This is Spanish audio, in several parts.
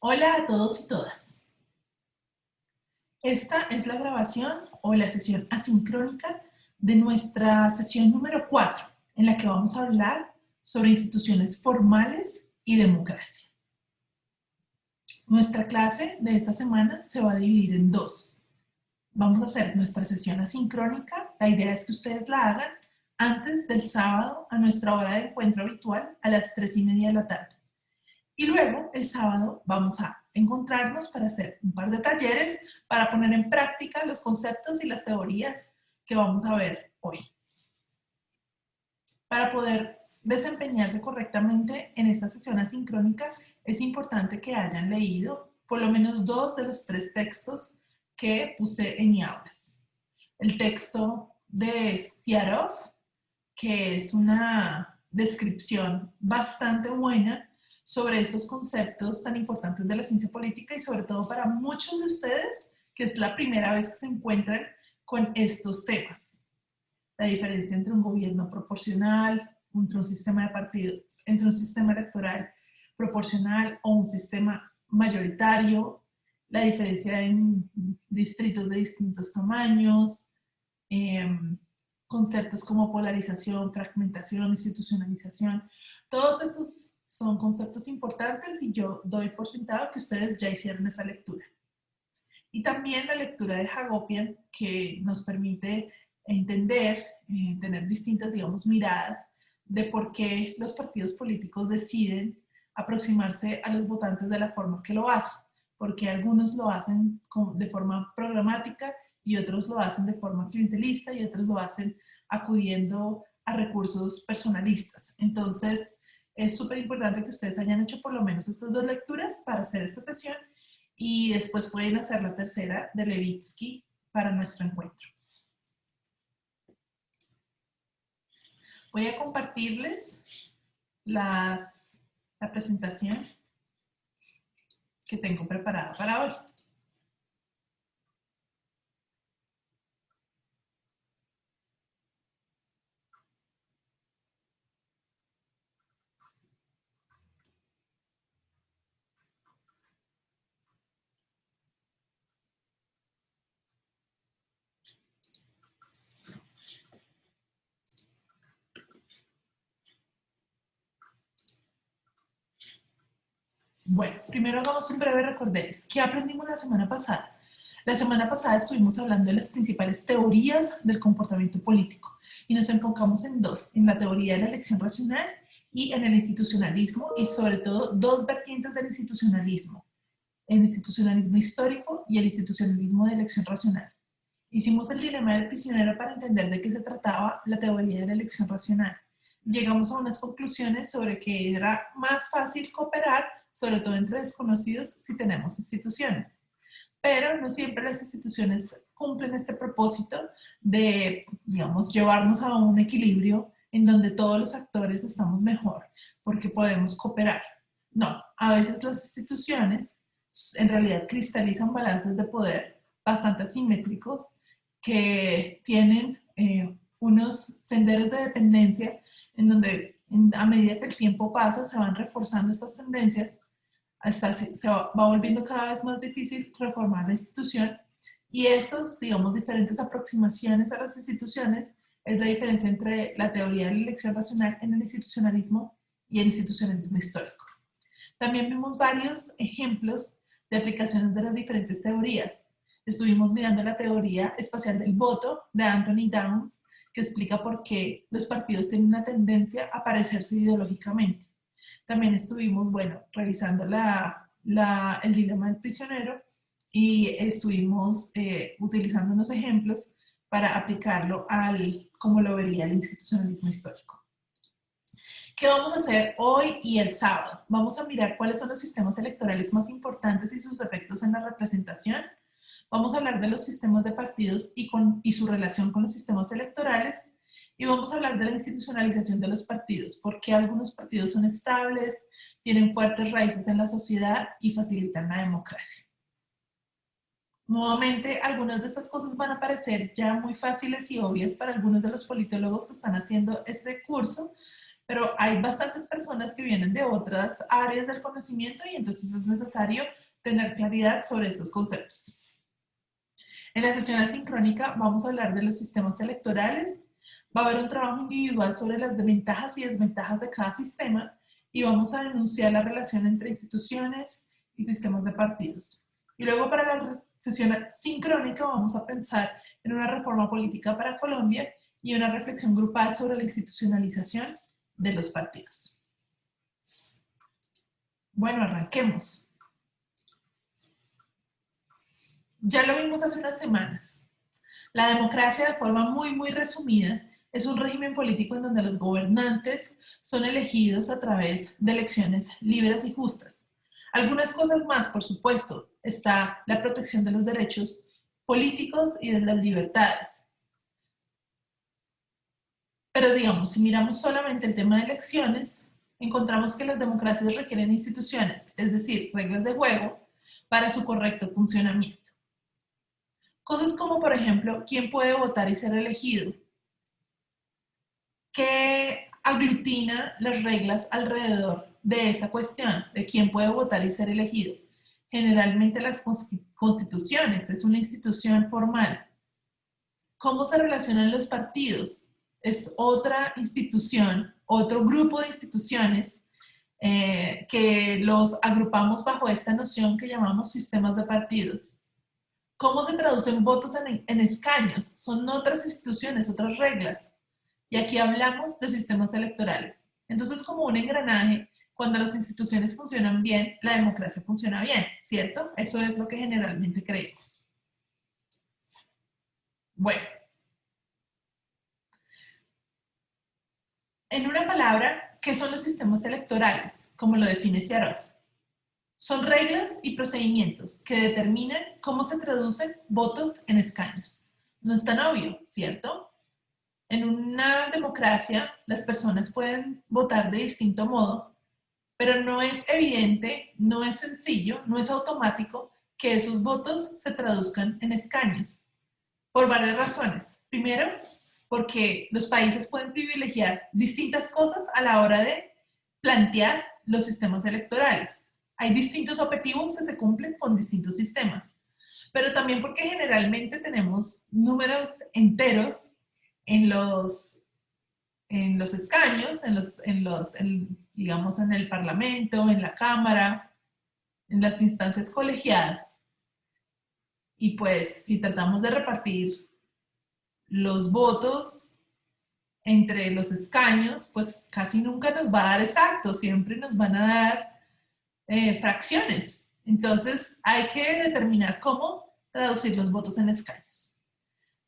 Hola a todos y todas. Esta es la grabación o la sesión asincrónica de nuestra sesión número 4, en la que vamos a hablar sobre instituciones formales y democracia. Nuestra clase de esta semana se va a dividir en dos. Vamos a hacer nuestra sesión asincrónica. La idea es que ustedes la hagan antes del sábado a nuestra hora de encuentro habitual a las 3:30 de la tarde. Y luego, el sábado, vamos a encontrarnos para hacer un par de talleres para poner en práctica los conceptos y las teorías que vamos a ver hoy. Para poder desempeñarse correctamente en esta sesión asincrónica, es importante que hayan leído por lo menos 2 de los 3 textos que puse en mi aulas. El texto de Siarov, que es una descripción bastante buena sobre estos conceptos tan importantes de la ciencia política y sobre todo para muchos de ustedes que es la primera vez que se encuentran con estos temas. La diferencia entre un gobierno proporcional, entre un sistema de partidos, entre un sistema electoral proporcional o un sistema mayoritario, la diferencia en distritos de distintos tamaños, conceptos como polarización, fragmentación, institucionalización. Todos estos son conceptos importantes y yo doy por sentado que ustedes ya hicieron esa lectura. Y también la lectura de Hagopian, que nos permite entender, tener distintas, digamos, miradas de por qué los partidos políticos deciden aproximarse a los votantes de la forma que lo hacen. Porque algunos lo hacen de forma programática y otros lo hacen de forma clientelista y otros lo hacen acudiendo a recursos personalistas. Entonces, es súper importante que ustedes hayan hecho por lo menos estas 2 lecturas para hacer esta sesión y después pueden hacer la tercera de Levitsky para nuestro encuentro. Voy a compartirles la presentación que tengo preparada para hoy. Bueno, primero hagamos un breve recorderis. ¿Qué aprendimos la semana pasada? La semana pasada estuvimos hablando de las principales teorías del comportamiento político y nos enfocamos en 2, en la teoría de la elección racional y en el institucionalismo y sobre todo 2 vertientes del institucionalismo, el institucionalismo histórico y el institucionalismo de elección racional. Hicimos el dilema del prisionero para entender de qué se trataba la teoría de la elección racional. Llegamos a unas conclusiones sobre que era más fácil cooperar, sobre todo entre desconocidos, si tenemos instituciones. Pero no siempre las instituciones cumplen este propósito de, digamos, llevarnos a un equilibrio en donde todos los actores estamos mejor, porque podemos cooperar. No, a veces las instituciones en realidad cristalizan balances de poder bastante asimétricos que tienen unos senderos de dependencia en donde a medida que el tiempo pasa se van reforzando estas tendencias hasta se va volviendo cada vez más difícil reformar la institución y estos, digamos, diferentes aproximaciones a las instituciones es la diferencia entre la teoría de la elección racional en el institucionalismo y el institucionalismo histórico. También vimos varios ejemplos de aplicaciones de las diferentes teorías. Estuvimos mirando la teoría espacial del voto de Anthony Downs, que explica por qué los partidos tienen una tendencia a parecerse ideológicamente. También estuvimos, bueno, revisando el dilema del prisionero y estuvimos utilizando unos ejemplos para aplicarlo al, como lo vería el institucionalismo histórico. ¿Qué vamos a hacer hoy y el sábado? Vamos a mirar cuáles son los sistemas electorales más importantes y sus efectos en la representación. Vamos a hablar de los sistemas de partidos y su relación con los sistemas electorales. Y vamos a hablar de la institucionalización de los partidos, porque algunos partidos son estables, tienen fuertes raíces en la sociedad y facilitan la democracia. Nuevamente, algunas de estas cosas van a parecer ya muy fáciles y obvias para algunos de los politólogos que están haciendo este curso, pero hay bastantes personas que vienen de otras áreas del conocimiento y entonces es necesario tener claridad sobre estos conceptos. En la sesión asincrónica vamos a hablar de los sistemas electorales, va a haber un trabajo individual sobre las ventajas y desventajas de cada sistema y vamos a denunciar la relación entre instituciones y sistemas de partidos. Y luego para la sesión sincrónica vamos a pensar en una reforma política para Colombia y una reflexión grupal sobre la institucionalización de los partidos. Bueno, arranquemos. Ya lo vimos hace unas semanas. La democracia, de forma muy resumida, es un régimen político en donde los gobernantes son elegidos a través de elecciones libres y justas. Algunas cosas más, por supuesto, está la protección de los derechos políticos y de las libertades. Pero digamos, si miramos solamente el tema de elecciones, encontramos que las democracias requieren instituciones, es decir, reglas de juego, para su correcto funcionamiento. Cosas como, por ejemplo, quién puede votar y ser elegido, qué aglutina las reglas alrededor de esta cuestión, de quién puede votar y ser elegido. Generalmente las constituciones, es una institución formal. ¿Cómo se relacionan los partidos? Es otra institución, otro grupo de instituciones que los agrupamos bajo esta noción que llamamos sistemas de partidos. ¿Cómo se traducen votos en escaños? Son otras instituciones, otras reglas. Y aquí hablamos de sistemas electorales. Entonces, como un engranaje, cuando las instituciones funcionan bien, la democracia funciona bien, ¿cierto? Eso es lo que generalmente creemos. Bueno. En una palabra, ¿qué son los sistemas electorales? Como lo define Siarov. Son reglas y procedimientos que determinan cómo se traducen votos en escaños. No es tan obvio, ¿cierto? En una democracia, las personas pueden votar de distinto modo, pero no es evidente, no es sencillo, no es automático que esos votos se traduzcan en escaños, por varias razones. Primero, porque los países pueden privilegiar distintas cosas a la hora de plantear los sistemas electorales. Hay distintos objetivos que se cumplen con distintos sistemas, pero también porque generalmente tenemos números enteros en los escaños, digamos en el Parlamento, en la Cámara, en las instancias colegiadas. Y pues si tratamos de repartir los votos entre los escaños, pues casi nunca nos va a dar exacto, siempre nos van a dar fracciones. Entonces hay que determinar cómo traducir los votos en escaños.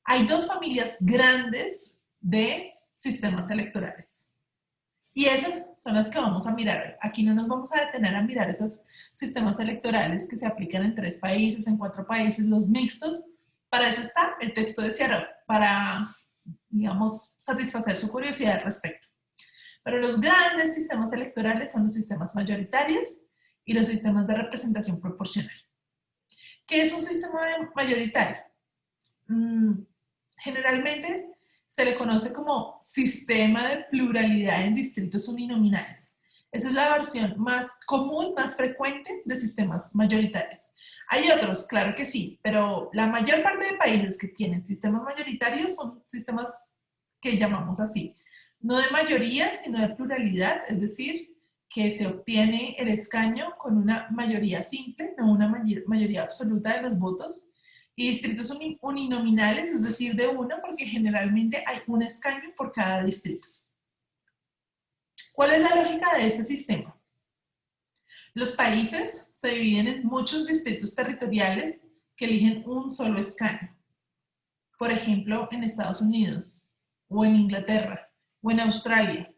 Hay dos familias grandes de sistemas electorales. Y esas son las que vamos a mirar hoy. Aquí no nos vamos a detener a mirar esos sistemas electorales que se aplican en 3 países, en 4 países, los mixtos. Para eso está el texto de Siarov, para, digamos, satisfacer su curiosidad al respecto. Pero los grandes sistemas electorales son los sistemas mayoritarios y los sistemas de representación proporcional. ¿Qué es un sistema mayoritario? Generalmente se le conoce como sistema de pluralidad en distritos uninominales. Esa es la versión más común, más frecuente de sistemas mayoritarios. Hay otros, claro que sí, pero la mayor parte de países que tienen sistemas mayoritarios son sistemas que llamamos así. No de mayoría, sino de pluralidad, es decir, que se obtiene el escaño con una mayoría simple, no una mayoría absoluta de los votos, y distritos uninominales, es decir, de uno, porque generalmente hay un escaño por cada distrito. ¿Cuál es la lógica de este sistema? Los países se dividen en muchos distritos territoriales que eligen un solo escaño. Por ejemplo, en Estados Unidos, o en Inglaterra, o en Australia.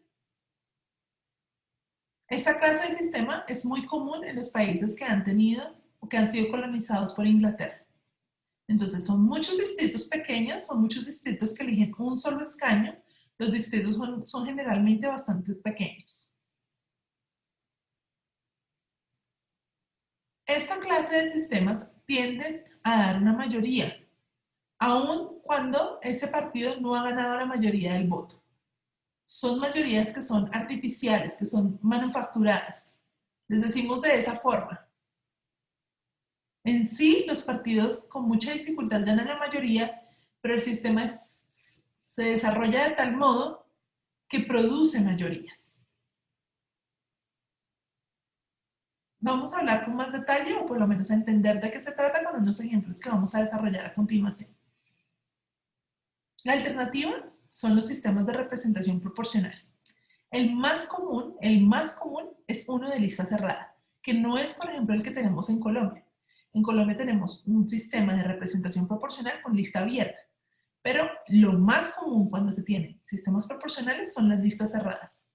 Esta clase de sistema es muy común en los países que han tenido o que han sido colonizados por Inglaterra. Entonces, son muchos distritos pequeños, son muchos distritos que eligen un solo escaño. Los distritos son generalmente bastante pequeños. Esta clase de sistemas tienden a dar una mayoría, aun cuando ese partido no ha ganado la mayoría del voto. son mayorías que son artificiales, que son manufacturadas. Les decimos de esa forma. En sí, los partidos con mucha dificultad ganan la mayoría, pero el sistema se desarrolla de tal modo que produce mayorías. Vamos a hablar con más detalle, o por lo menos a entender de qué se trata con unos ejemplos que vamos a desarrollar a continuación. La alternativa son los sistemas de representación proporcional. El más común es uno de lista cerrada, que no es, por ejemplo, el que tenemos en Colombia. En Colombia tenemos un sistema de representación proporcional con lista abierta, pero lo más común cuando se tienen sistemas proporcionales son las listas cerradas.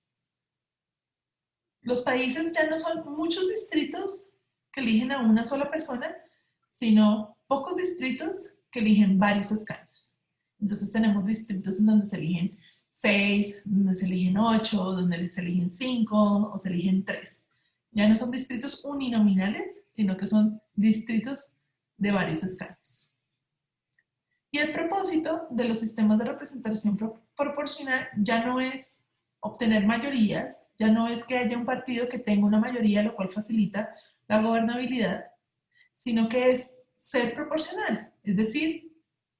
Los países ya no son muchos distritos que eligen a una sola persona, sino pocos distritos que eligen varios escaños. Entonces tenemos distritos en donde se eligen 6, donde se eligen 8, donde se eligen 5 o se eligen 3. Ya no son distritos uninominales, sino que son distritos de varios escaños. Y el propósito de los sistemas de representación proporcional ya no es obtener mayorías, ya no es que haya un partido que tenga una mayoría, lo cual facilita la gobernabilidad, sino que es ser proporcional, es decir,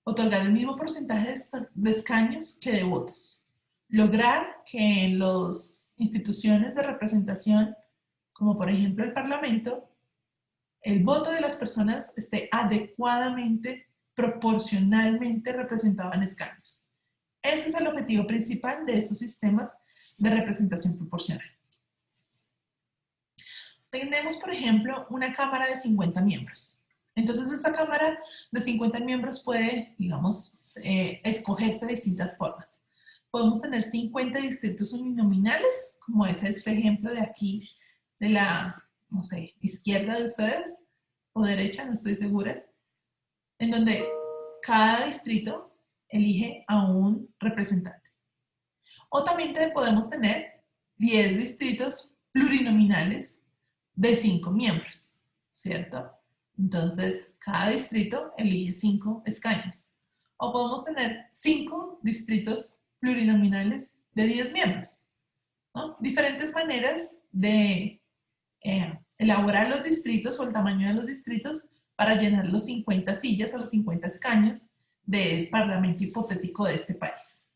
otorgar el mismo porcentaje de escaños que de votos. Lograr que en las instituciones de representación, como por ejemplo el Parlamento, el voto de las personas esté adecuadamente, proporcionalmente representado en escaños. Ese es el objetivo principal de estos sistemas de representación proporcional. Tenemos, por ejemplo, una Cámara de 50 miembros. Entonces, esta Cámara de 50 miembros puede, digamos, escogerse de distintas formas. Podemos tener 50 distritos uninominales, como es este ejemplo de aquí, de la, no sé, izquierda de ustedes, o derecha, no estoy segura, en donde cada distrito elige a un representante. O también podemos tener 10 distritos plurinominales de 5 miembros, ¿cierto? Entonces, cada distrito elige 5 escaños. O podemos tener 5 distritos plurinominales de 10 miembros, ¿no? Diferentes maneras de elaborar los distritos o el tamaño de los distritos para llenar los 50 sillas o los 50 escaños del parlamento hipotético de este país.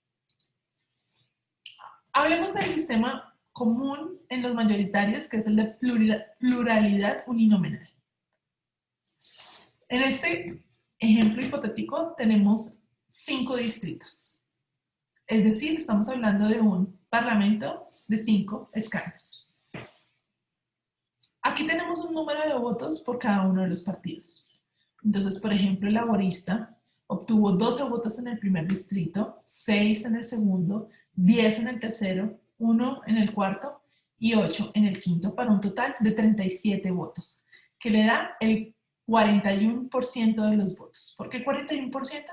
Hablemos del sistema común en los mayoritarios, que es el de pluralidad uninominal. En este ejemplo hipotético tenemos 5 distritos. Es decir, estamos hablando de un parlamento de 5 escaños. Aquí tenemos un número de votos por cada uno de los partidos. Entonces, por ejemplo, el laborista obtuvo 12 votos en el primer distrito, 6 en el segundo, 10 en el tercero, 1 en el cuarto y 8 en el quinto, para un total de 37 votos, que le da el 41% de los votos. ¿Por qué 41%?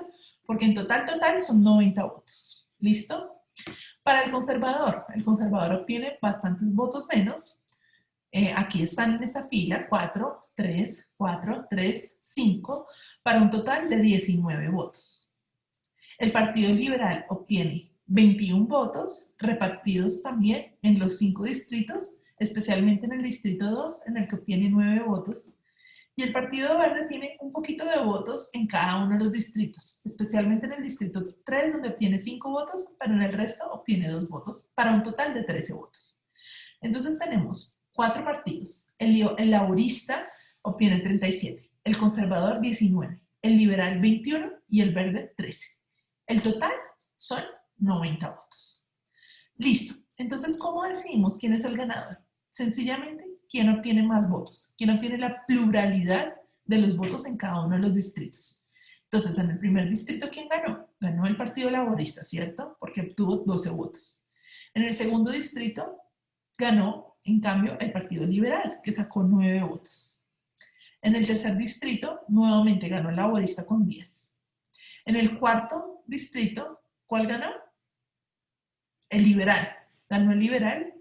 Porque en total son 90 votos. ¿Listo? Para el conservador obtiene bastantes votos menos. Aquí están en esta fila 4, 3, 4, 3, 5, para un total de 19 votos. El Partido Liberal obtiene 21 votos, repartidos también en los 5 distritos, especialmente en el distrito 2, en el que obtiene 9 votos. Y el Partido Verde tiene un poquito de votos en cada uno de los distritos, especialmente en el distrito 3, donde obtiene 5 votos, pero en el resto obtiene 2 votos, para un total de 13 votos. Entonces tenemos 4 partidos. El laborista obtiene 37, el conservador 19, el liberal 21 y el verde 13. El total son 90 votos. Listo. Entonces, ¿cómo decidimos quién es el ganador? Sencillamente, ¿quién obtiene más votos? ¿Quién obtiene la pluralidad de los votos en cada uno de los distritos? Entonces, en el primer distrito, ¿quién ganó? Ganó el Partido Laborista, ¿cierto? Porque obtuvo 12 votos. En el segundo distrito, ganó, en cambio, el Partido Liberal, que sacó 9 votos. En el tercer distrito, nuevamente ganó el Laborista con 10. En el cuarto distrito, ¿cuál ganó? El Liberal. Ganó el Liberal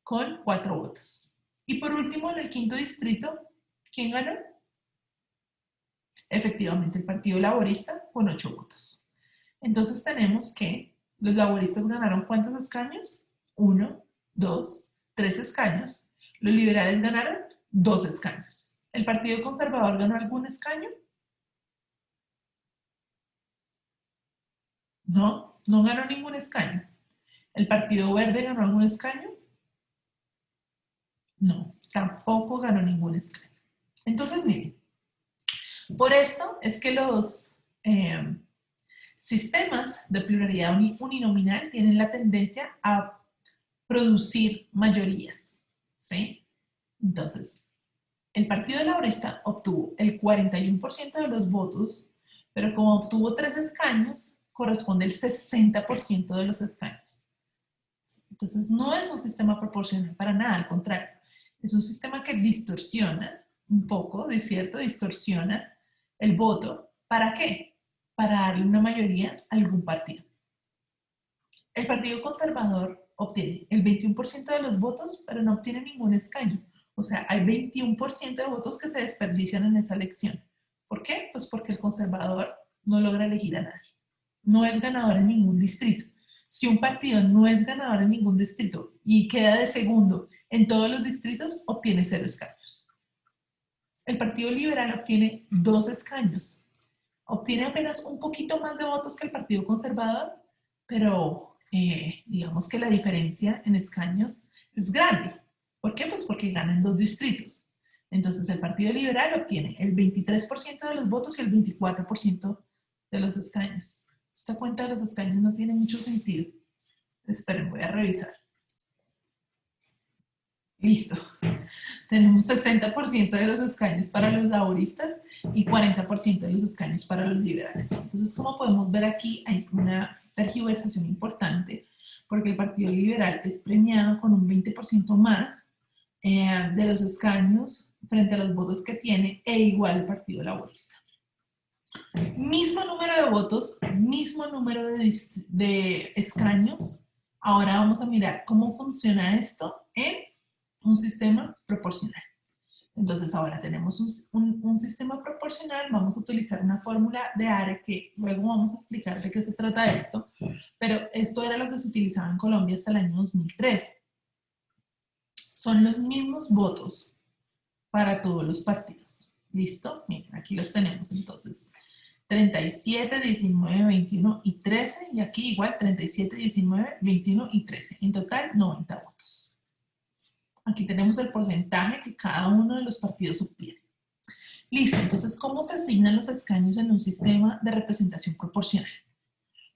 con 4 votos. Y por último, en el quinto distrito, ¿quién ganó? Efectivamente, el Partido Laborista con 8 votos. Entonces tenemos que Los laboristas ganaron ¿cuántos escaños? 1, 2, 3 escaños. Los liberales ganaron 2 escaños. ¿El Partido Conservador ganó algún escaño? No, no ganó ningún escaño. ¿El Partido Verde ganó algún escaño? No, tampoco ganó ningún escaño. Entonces, miren, por esto es que los sistemas de pluralidad uninominal tienen la tendencia a producir mayorías, ¿sí? Entonces, el Partido Laborista obtuvo el 41% de los votos, pero como obtuvo 3 escaños, corresponde el 60% de los escaños. Entonces, no es un sistema proporcional para nada, al contrario. Es un sistema que distorsiona un poco, ¿de cierto? Distorsiona el voto. ¿Para qué? Para darle una mayoría a algún partido. El Partido Conservador obtiene el 21% de los votos, pero no obtiene ningún escaño. O sea, hay 21% de votos que se desperdician en esa elección. ¿Por qué? Pues porque el conservador no logra elegir a nadie. No es ganador en ningún distrito. Si un partido no es ganador en ningún distrito y queda de segundo en todos los distritos, obtiene 0 escaños. El Partido Liberal obtiene 2 escaños. Obtiene apenas un poquito más de votos que el Partido Conservador, pero digamos que la diferencia en escaños es grande. ¿Por qué? Pues porque gana en 2 distritos. Entonces el Partido Liberal obtiene el 23% de los votos y el 24% de los escaños. Esta cuenta de los escaños no tiene mucho sentido. Esperen, voy a revisar. Listo. Tenemos 60% de los escaños para los laboristas y 40% de los escaños para los liberales. Entonces, como podemos ver aquí, hay una tergiversación importante porque el Partido Liberal es premiado con un 20% más de los escaños frente a los votos que tiene e igual el Partido Laborista. Mismo número de votos, mismo número de escaños. Ahora vamos a mirar cómo funciona esto en un sistema proporcional. Entonces ahora tenemos un sistema proporcional, vamos a utilizar una fórmula de ARE que luego vamos a explicar de qué se trata esto, pero esto era lo que se utilizaba en Colombia hasta el año 2003. Son los mismos votos para todos los partidos. ¿Listo? Miren, aquí los tenemos entonces. 37, 19, 21 y 13, y aquí igual 37, 19, 21 y 13. En total, 90 votos. Aquí tenemos el porcentaje que cada uno de los partidos obtiene. Listo, entonces, ¿cómo se asignan los escaños en un sistema de representación proporcional?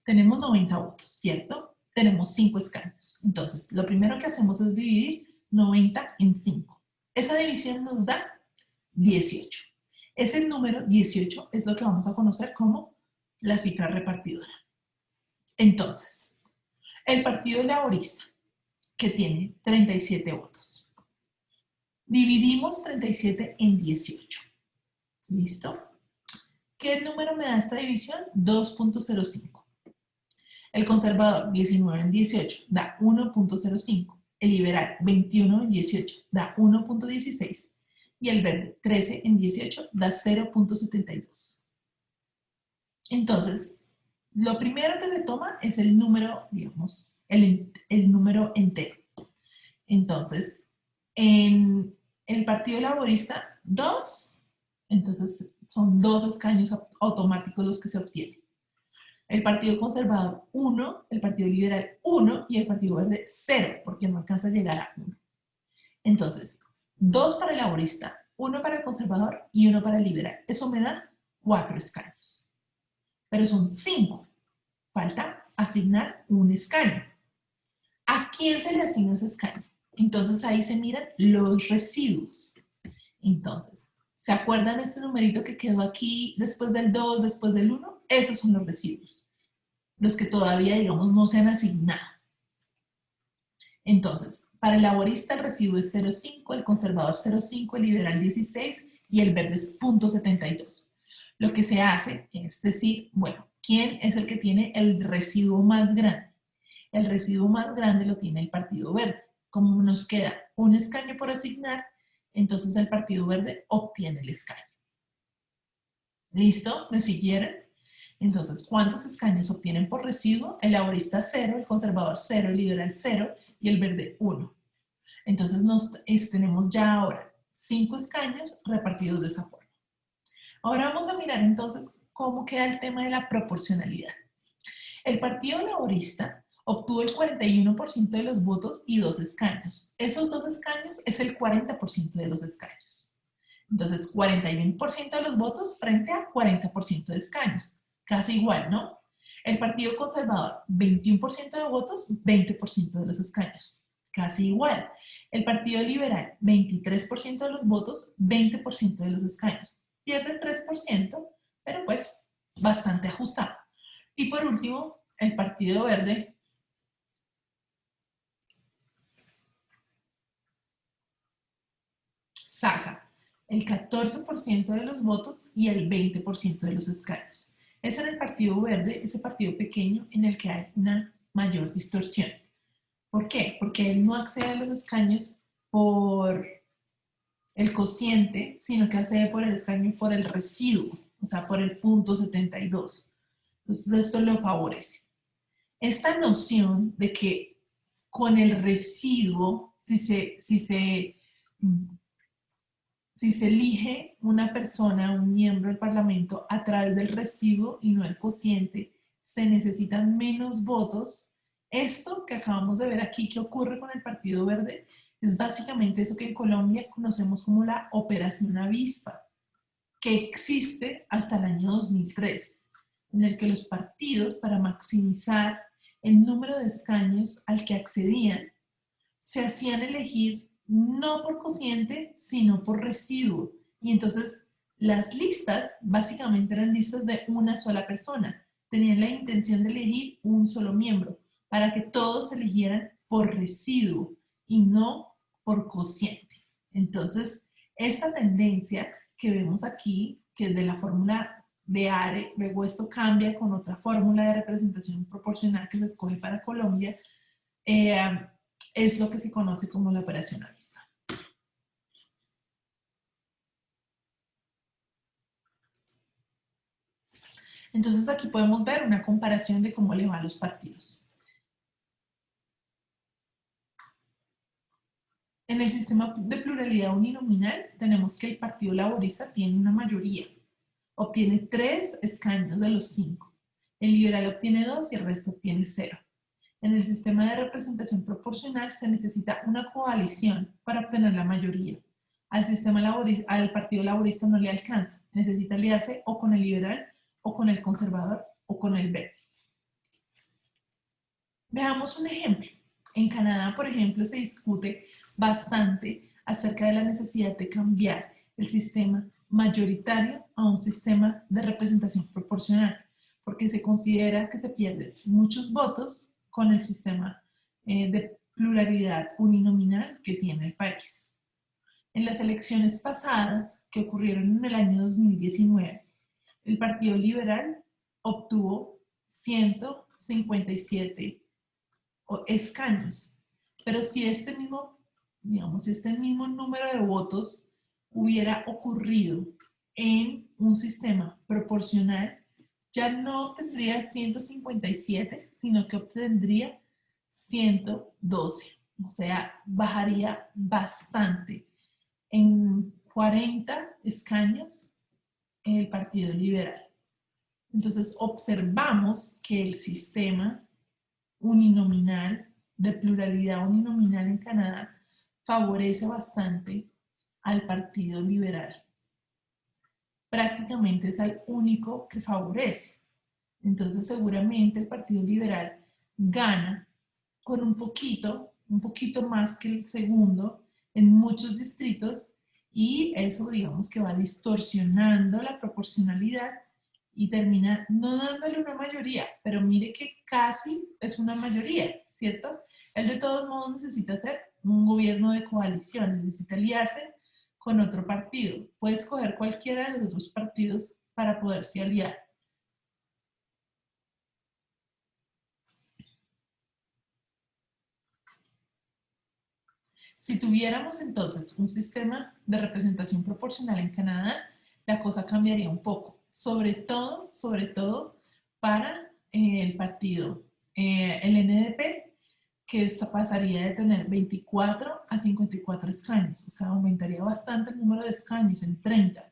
Tenemos 90 votos, ¿cierto? Tenemos 5 escaños. Entonces, lo primero que hacemos es dividir 90 en 5. Esa división nos da 18. Ese número 18 es lo que vamos a conocer como la cifra repartidora. Entonces, el Partido Laborista, que tiene 37 votos. Dividimos 37 en 18. ¿Listo? ¿Qué número me da esta división? 2.05. El conservador, 19 en 18, da 1.05. El liberal, 21 en 18, da 1.16. Y el verde, 13 en 18, da 0.72. Entonces, lo primero que se toma es el número, digamos, el número entero. Entonces, en el Partido Laborista, 2, entonces son 2 escaños automáticos los que se obtienen. El Partido Conservador, 1, el Partido Liberal, 1 y el Partido Verde, 0, porque no alcanza a llegar a 1. Entonces, 2 para el laborista, 1 para el conservador y 1 para el liberal. Eso me da 4 escaños. Pero son 5. Falta asignar un escaño. ¿A quién se le asigna ese escaño? Entonces ahí se miran los residuos. Entonces, ¿se acuerdan este numerito que quedó aquí después del 2, después del 1? Esos son los residuos. Los que todavía, digamos, no se han asignado. Entonces, para el laborista el residuo es 0,5, el conservador 0,5, el liberal 16 y el verde es 0.72. Lo que se hace es decir, bueno, ¿quién es el que tiene el residuo más grande? El residuo más grande lo tiene el Partido Verde. Como nos queda un escaño por asignar, entonces el Partido Verde obtiene el escaño. ¿Listo? ¿Me siguieron? Entonces, ¿cuántos escaños obtienen por residuo? El laborista 0, el conservador 0, el liberal 0 y el verde 1. Entonces, tenemos ya ahora 5 escaños repartidos de esa forma. Ahora vamos a mirar entonces cómo queda el tema de la proporcionalidad. El Partido Laborista obtuvo el 41% de los votos y 2 escaños. Esos 2 escaños es el 40% de los escaños. Entonces, 41% de los votos frente a 40% de escaños. Casi igual, ¿no? El Partido Conservador, 21% de votos, 20% de los escaños. Casi igual. El Partido Liberal, 23% de los votos, 20% de los escaños. Pierde el 3%, pero pues bastante ajustado. Y por último, el Partido Verde saca el 14% de los votos y el 20% de los escaños. Es en el Partido Verde, ese partido pequeño, en el que hay una mayor distorsión. ¿Por qué? Porque él no accede a los escaños por el cociente, sino que accede por el escaño por el residuo, o sea, por el punto 72. Entonces esto lo favorece. Esta noción de que con el residuo, si se elige una persona, un miembro del Parlamento, a través del residuo y no el cociente, se necesitan menos votos. Esto que acabamos de ver aquí, que ocurre con el Partido Verde, es básicamente eso que en Colombia conocemos como la Operación Avispa, que existe hasta el año 2003, en el que los partidos, para maximizar el número de escaños al que accedían, se hacían elegir no por cociente, sino por residuo. Y entonces las listas básicamente eran listas de una sola persona. Tenían la intención de elegir un solo miembro para que todos eligieran por residuo y no por cociente. Entonces, esta tendencia que vemos aquí, que es de la fórmula de ARE, luego esto cambia con otra fórmula de representación proporcional que se escoge para Colombia, es lo que se conoce como la operación avispa. Entonces aquí podemos ver una comparación de cómo le va a los partidos. En el sistema de pluralidad uninominal tenemos que el Partido Laborista tiene una mayoría. Obtiene 3 escaños de los 5. El liberal obtiene 2 y el resto obtiene 0. En el sistema de representación proporcional se necesita una coalición para obtener la mayoría. Al Partido Laborista no le alcanza. Necesita aliarse o con el liberal, o con el conservador, o con el verde. Veamos un ejemplo. En Canadá, por ejemplo, se discute bastante acerca de la necesidad de cambiar el sistema mayoritario a un sistema de representación proporcional, porque se considera que se pierden muchos votos con el sistema de pluralidad uninominal que tiene el país. En las elecciones pasadas, que ocurrieron en el año 2019, el Partido Liberal obtuvo 157 escaños, pero si este mismo número de votos hubiera ocurrido en un sistema proporcional, ya no obtendría 157, sino que obtendría 112. O sea, bajaría bastante. En 40 escaños el Partido Liberal. Entonces, observamos que el sistema uninominal, de pluralidad uninominal en Canadá, favorece bastante al Partido Liberal. Prácticamente es el único que favorece. Entonces, seguramente el Partido Liberal gana con un poquito más que el segundo en muchos distritos, y eso digamos que va distorsionando la proporcionalidad y termina no dándole una mayoría, pero mire que casi es una mayoría, ¿cierto? Él de todos modos necesita hacer un gobierno de coalición, necesita aliarse con otro partido. Puede escoger cualquiera de los otros partidos para poderse aliar. Si tuviéramos entonces un sistema de representación proporcional en Canadá, la cosa cambiaría un poco. Sobre todo para el partido, el NDP, que pasaría de tener 24 a 54 escaños, o sea, aumentaría bastante el número de escaños en 30.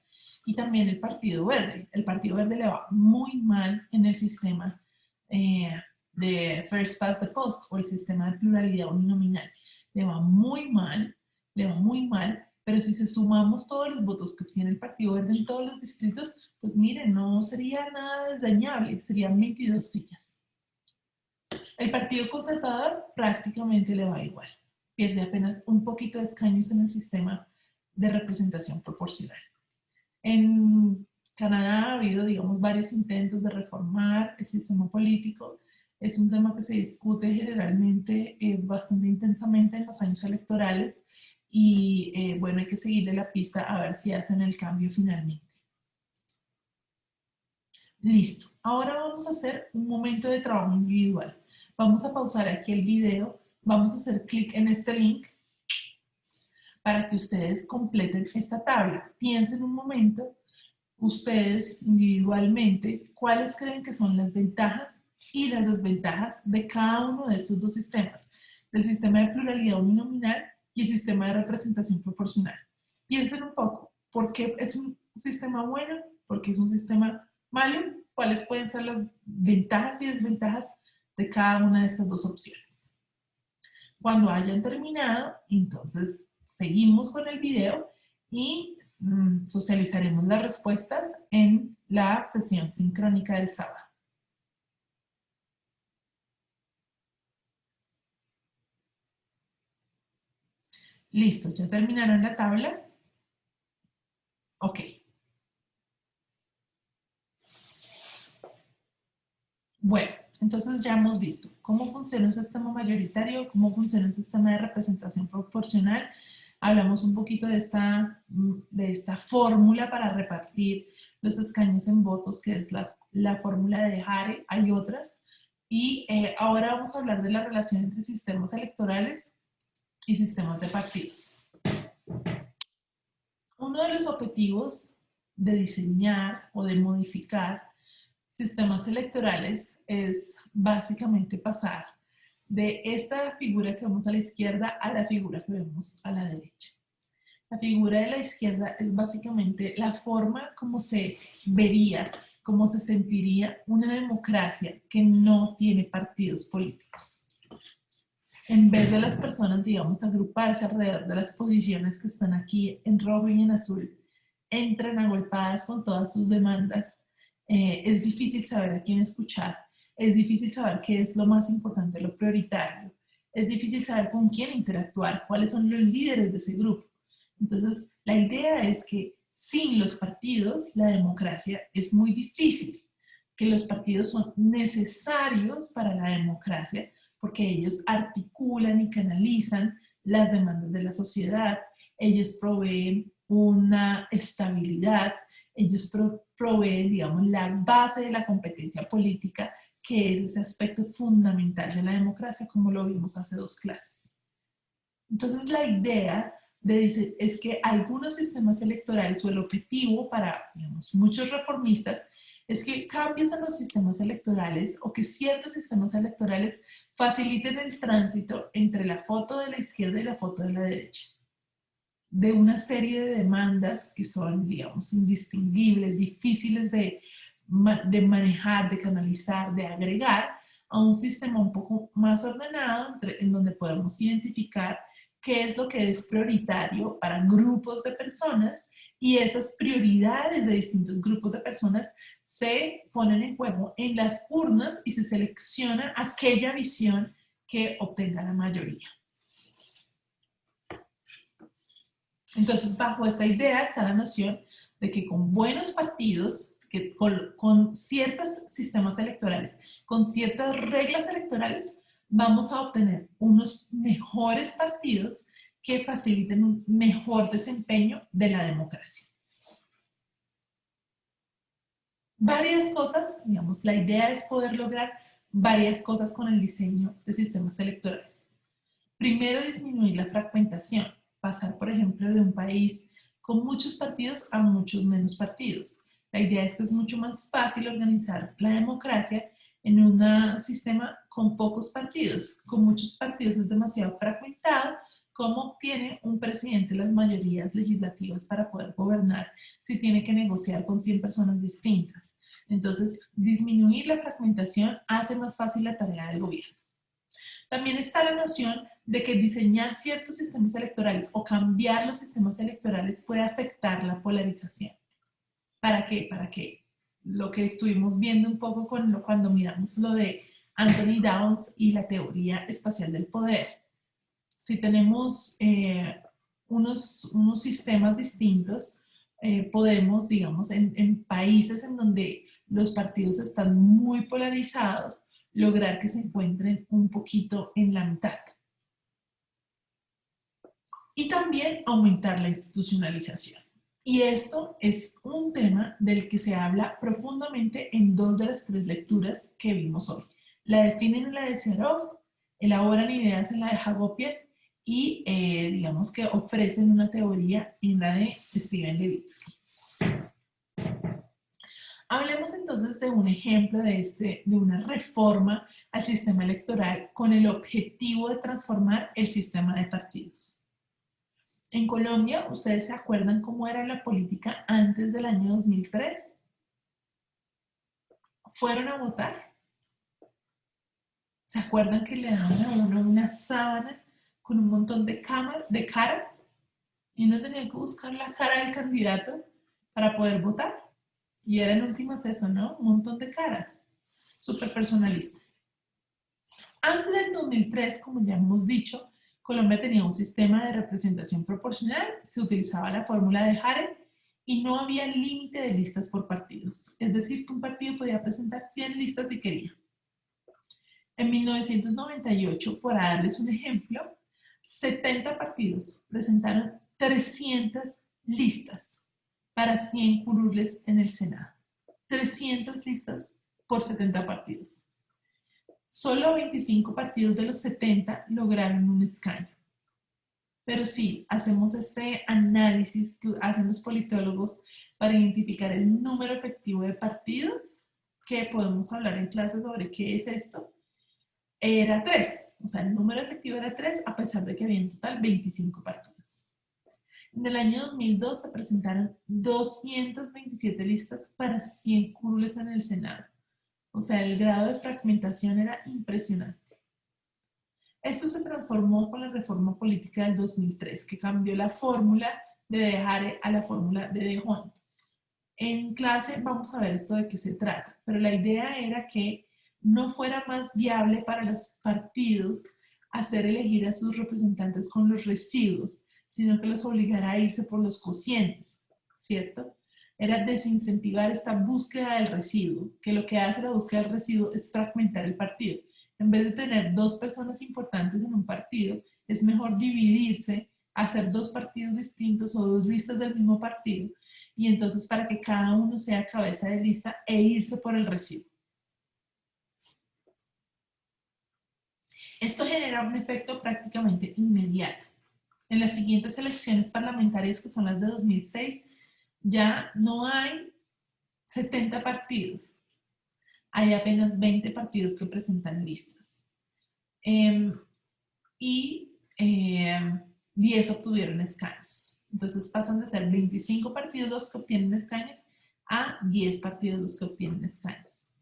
Y también el Partido Verde. El Partido Verde le va muy mal en el sistema de First Past the Post o el sistema de pluralidad uninominal. Le va muy mal, pero si se sumamos todos los votos que obtiene el Partido Verde en todos los distritos, pues miren, no sería nada desdeñable, serían 22 sillas. El Partido Conservador prácticamente le va igual, pierde apenas un poquito de escaños en el sistema de representación proporcional. En Canadá ha habido, digamos, varios intentos de reformar el sistema político. Es un tema que se discute generalmente bastante intensamente en los años electorales y bueno, hay que seguirle la pista a ver si hacen el cambio finalmente. Listo, ahora vamos a hacer un momento de trabajo individual. Vamos a pausar aquí el video, vamos a hacer clic en este link para que ustedes completen esta tabla. Piensen un momento, ustedes individualmente, cuáles creen que son las ventajas y las desventajas de cada uno de estos dos sistemas, del sistema de pluralidad uninominal y el sistema de representación proporcional. Piensen un poco, ¿por qué es un sistema bueno? ¿Por qué es un sistema malo? ¿Cuáles pueden ser las ventajas y desventajas de cada una de estas dos opciones? Cuando hayan terminado, entonces seguimos con el video y socializaremos las respuestas en la sesión sincrónica del sábado. Listo, ¿ya terminaron la tabla? Ok. Bueno, entonces ya hemos visto cómo funciona un sistema mayoritario, cómo funciona un sistema de representación proporcional. Hablamos un poquito de esta fórmula para repartir los escaños en votos, que es la fórmula de Hare. Hay otras. Y ahora vamos a hablar de la relación entre sistemas electorales y sistemas de partidos. Uno de los objetivos de diseñar o de modificar sistemas electorales es básicamente pasar de esta figura que vemos a la izquierda a la figura que vemos a la derecha. La figura de la izquierda es básicamente la forma como se vería, como se sentiría una democracia que no tiene partidos políticos. En vez de las personas, digamos, agruparse alrededor de las posiciones que están aquí en rojo y en azul, entran agolpadas con todas sus demandas. Es difícil saber a quién escuchar, es difícil saber qué es lo más importante, lo prioritario, es difícil saber con quién interactuar, cuáles son los líderes de ese grupo. Entonces, la idea es que sin los partidos, la democracia es muy difícil, que los partidos son necesarios para la democracia porque ellos articulan y canalizan las demandas de la sociedad, ellos proveen una estabilidad, ellos proveen, digamos, la base de la competencia política, que es ese aspecto fundamental de la democracia, como lo vimos hace 2 clases. Entonces, la idea es que algunos sistemas electorales, o el objetivo para, digamos, muchos reformistas, es que cambios en los sistemas electorales o que ciertos sistemas electorales faciliten el tránsito entre la foto de la izquierda y la foto de la derecha, de una serie de demandas que son, digamos, indistinguibles, difíciles de manejar, de canalizar, de agregar a un sistema un poco más ordenado en donde podemos identificar qué es lo que es prioritario para grupos de personas y esas prioridades de distintos grupos de personas se ponen en juego en las urnas y se selecciona aquella visión que obtenga la mayoría. Entonces, bajo esta idea está la noción de que con buenos partidos, que con ciertos sistemas electorales, con ciertas reglas electorales, vamos a obtener unos mejores partidos que faciliten un mejor desempeño de la democracia. Varias cosas, digamos, la idea es poder lograr varias cosas con el diseño de sistemas electorales. Primero, disminuir la fragmentación, pasar, por ejemplo, de un país con muchos partidos a muchos menos partidos. La idea es que es mucho más fácil organizar la democracia en un sistema con pocos partidos. Con muchos partidos es demasiado fragmentado. ¿Cómo obtiene un presidente las mayorías legislativas para poder gobernar si tiene que negociar con 100 personas distintas? Entonces, disminuir la fragmentación hace más fácil la tarea del gobierno. También está la noción de que diseñar ciertos sistemas electorales o cambiar los sistemas electorales puede afectar la polarización. ¿Para qué? Para que lo que estuvimos viendo un poco cuando miramos lo de Anthony Downs y la teoría espacial del poder. Si tenemos unos sistemas distintos, podemos, digamos, en países en donde los partidos están muy polarizados, lograr que se encuentren un poquito en la mitad. Y también aumentar la institucionalización. Y esto es un tema del que se habla profundamente en dos de las tres lecturas que vimos hoy. La de Finin en la de Serov, elaboran ideas en la de Hagopian y digamos que ofrecen una teoría en la de Steven Levitsky. Hablemos entonces de un ejemplo de una reforma al sistema electoral con el objetivo de transformar el sistema de partidos. En Colombia, ¿ustedes se acuerdan cómo era la política antes del año 2003? ¿Fueron a votar? ¿Se acuerdan que le daban a uno una sábana con un montón de caras? Y uno tenía que buscar la cara del candidato para poder votar. Y era en últimas eso, ¿no? Un montón de caras. Súper personalista. Antes del 2003, como ya hemos dicho, Colombia tenía un sistema de representación proporcional, se utilizaba la fórmula de Hare y no había límite de listas por partidos. Es decir, que un partido podía presentar 100 listas si quería. En 1998, por darles un ejemplo, 70 partidos presentaron 300 listas para 100 curules en el Senado. 300 listas por 70 partidos. Solo 25 partidos de los 70 lograron un escaño. Pero sí, hacemos este análisis que hacen los politólogos para identificar el número efectivo de partidos, que podemos hablar en clase sobre qué es esto. Era 3, o sea, el número efectivo era 3, a pesar de que había en total 25 partidos. En el año 2002 se presentaron 227 listas para 100 curules en el Senado. O sea, el grado de fragmentación era impresionante. Esto se transformó con la reforma política del 2003, que cambió la fórmula de De Hare a la fórmula de De Hond. En clase vamos a ver esto de qué se trata, pero la idea era que no fuera más viable para los partidos hacer elegir a sus representantes con los residuos, sino que los obligara a irse por los cocientes, ¿cierto? Era desincentivar esta búsqueda del residuo, que lo que hace la búsqueda del residuo es fragmentar el partido. En vez de tener dos personas importantes en un partido, es mejor dividirse, hacer dos partidos distintos o dos listas del mismo partido, y entonces para que cada uno sea cabeza de lista e irse por el residuo. Esto genera un efecto prácticamente inmediato. En las siguientes elecciones parlamentarias, que son las de 2006, ya no hay 70 partidos, hay apenas 20 partidos que presentan listas. Y 10 obtuvieron escaños. Entonces pasan de ser 25 partidos los que obtienen escaños a 10 partidos los que obtienen escaños.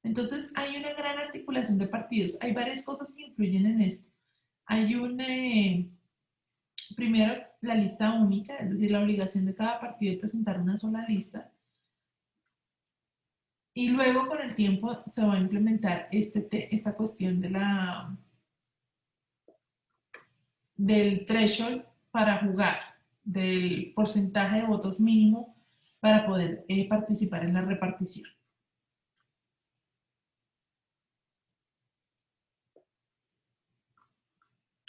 Entonces hay una gran articulación de partidos. Hay varias cosas que influyen en esto. Hay primero, la lista única, es decir, la obligación de cada partido de presentar una sola lista. Y luego, con el tiempo, se va a implementar esta cuestión del threshold para jugar, del porcentaje de votos mínimo para poder participar en la repartición.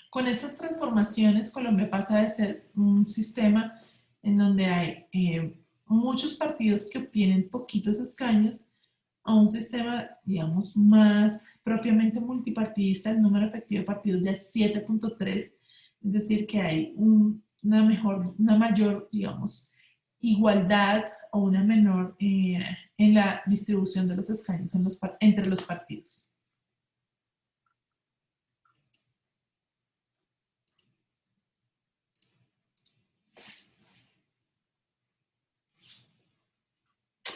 Con estas transformaciones, Colombia pasa de ser un sistema en donde hay muchos partidos que obtienen poquitos escaños a un sistema, digamos, más propiamente multipartidista. El número efectivo de partidos ya es 7.3, es decir, que hay una mayor, digamos, igualdad o una menor en la distribución de los escaños entre los partidos.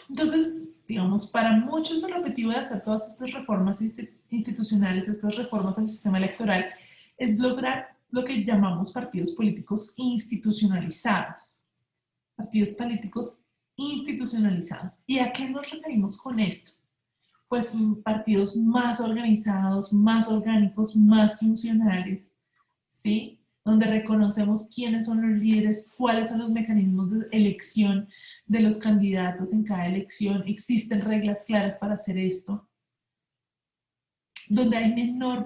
Entonces, digamos, para muchos el objetivo de hacer todas estas reformas institucionales, estas reformas al sistema electoral, es lograr lo que llamamos partidos políticos institucionalizados. Partidos políticos institucionalizados. ¿Y a qué nos referimos con esto? Pues partidos más organizados, más orgánicos, más funcionales, ¿sí? Donde reconocemos quiénes son los líderes, cuáles son los mecanismos de elección de los candidatos en cada elección, existen reglas claras para hacer esto, donde hay menor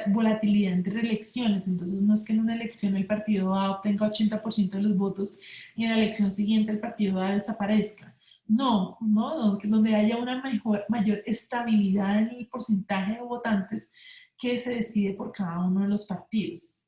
volatilidad entre elecciones. Entonces no es que en una elección el partido A obtenga 80% de los votos y en la elección siguiente el partido A desaparezca. No, donde haya una mayor estabilidad en el porcentaje de votantes que se decide por cada uno de los partidos.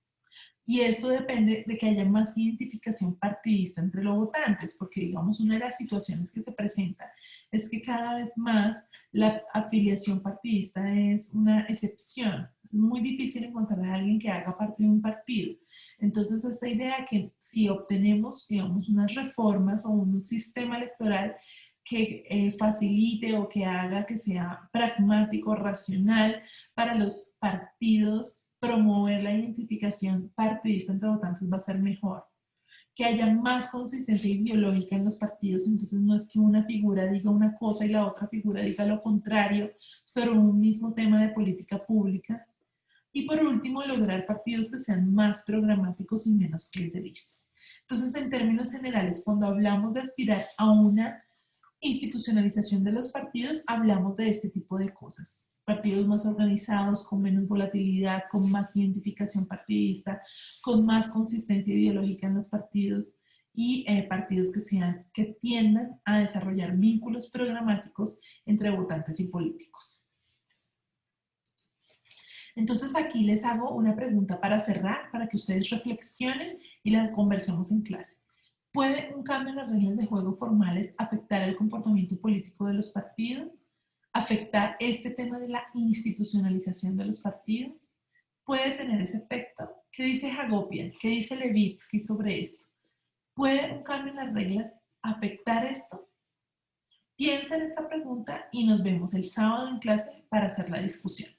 Y esto depende de que haya más identificación partidista entre los votantes, porque digamos una de las situaciones que se presenta es que cada vez más la afiliación partidista es una excepción. Es muy difícil encontrar a alguien que haga parte de un partido. Entonces esta idea que si obtenemos, digamos, unas reformas o un sistema electoral que facilite o que haga que sea pragmático, racional para los partidos, promover la identificación partidista entre votantes va a ser mejor. Que haya más consistencia ideológica en los partidos, entonces no es que una figura diga una cosa y la otra figura diga lo contrario sobre un mismo tema de política pública. Y por último, lograr partidos que sean más programáticos y menos clientelistas. Entonces, en términos generales, cuando hablamos de aspirar a una institucionalización de los partidos, hablamos de este tipo de cosas. Partidos más organizados, con menos volatilidad, con más identificación partidista, con más consistencia ideológica en los partidos y partidos que tiendan a desarrollar vínculos programáticos entre votantes y políticos. Entonces aquí les hago una pregunta para cerrar, para que ustedes reflexionen y la conversemos en clase. ¿Puede un cambio en las reglas de juego formales afectar el comportamiento político de los partidos? ¿Afectar este tema de la institucionalización de los partidos? ¿Puede tener ese efecto? ¿Qué dice Hagopian? ¿Qué dice Levitsky sobre esto? ¿Puede un cambio en las reglas afectar esto? Piensa en esta pregunta y nos vemos el sábado en clase para hacer la discusión.